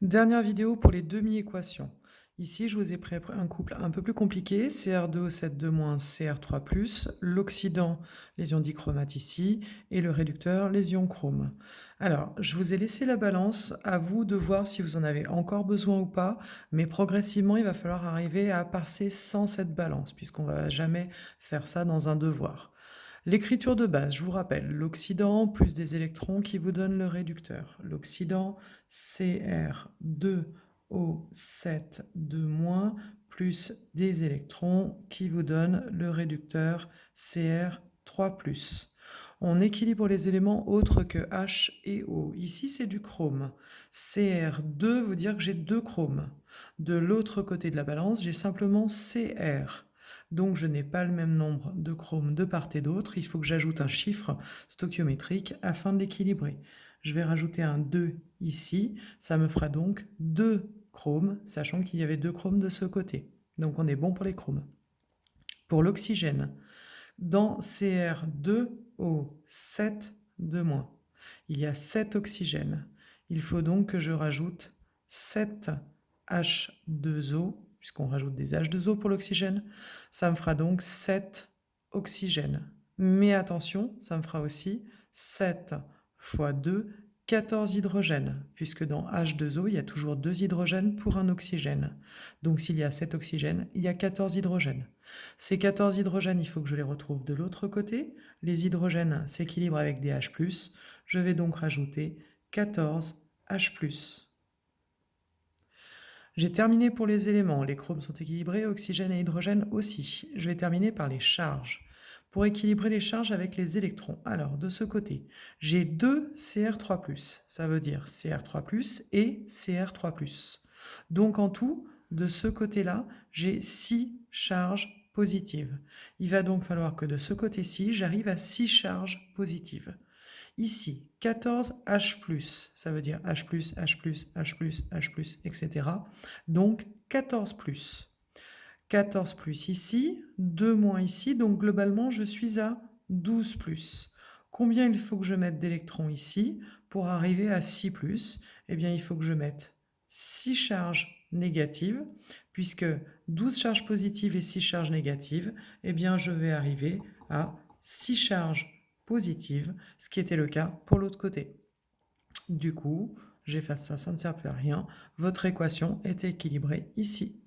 Dernière vidéo pour les demi-équations. Ici, je vous ai pris un couple un peu plus compliqué, Cr2O7 Cr3+, l'oxydant, les ions dichromate ici, et le réducteur, les ions chrome. Alors, je vous ai laissé la balance, à vous de voir si vous en avez encore besoin ou pas, mais progressivement, il va falloir arriver à passer sans cette balance, puisqu'on ne va jamais faire ça dans un devoir. L'écriture de base, je vous rappelle, l'oxydant plus des électrons qui vous donnent le réducteur. L'oxydant Cr2O7 plus des électrons qui vous donnent le réducteur Cr3+. On équilibre les éléments autres que H et O. Ici, c'est du chrome. Cr2 veut dire que j'ai deux chromes. De l'autre côté de la balance, j'ai simplement Cr. Donc je n'ai pas le même nombre de chromes de part et d'autre. Il faut que j'ajoute un chiffre stoichiométrique afin de l'équilibrer. Je vais rajouter un 2 ici. Ça me fera donc 2 chromes, sachant qu'il y avait 2 chromes de ce côté. Donc on est bon pour les chromes. Pour l'oxygène, dans Cr2O7 il y a 7 oxygènes. Il faut donc que je rajoute 7 H2O, puisqu'on rajoute des H2O pour l'oxygène. Ça me fera donc 7 oxygènes. Mais attention, ça me fera aussi 7 fois 2, 14 hydrogènes, puisque dans H2O, il y a toujours 2 hydrogènes pour un oxygène. Donc s'il y a 7 oxygènes, il y a 14 hydrogènes. Ces 14 hydrogènes, il faut que je les retrouve de l'autre côté. Les hydrogènes s'équilibrent avec des H+. Je vais donc rajouter 14 H+. J'ai terminé pour les éléments. Les chromes sont équilibrés, oxygène et hydrogène aussi. Je vais terminer par les charges. Pour équilibrer les charges avec les électrons. Alors, de ce côté, j'ai 2 Cr3+. Ça veut dire Cr3+, et Cr3+. Donc en tout, de ce côté-là, j'ai 6 charges positives. Il va donc falloir que de ce côté-ci, j'arrive à 6 charges positives. Ici, 14 H+, ça veut dire H+, H+, H+, H+, etc. Donc 14+. 14+ ici, 2 moins ici, donc globalement je suis à 12+. Combien il faut que je mette d'électrons ici pour arriver à 6+? Eh bien il faut que je mette 6 charges négatives, puisque 12 charges positives et 6 charges négatives, eh bien je vais arriver à 6 charges positives, ce qui était le cas pour l'autre côté. Du coup, j'efface ça, ça ne sert plus à rien. Votre équation est équilibrée ici.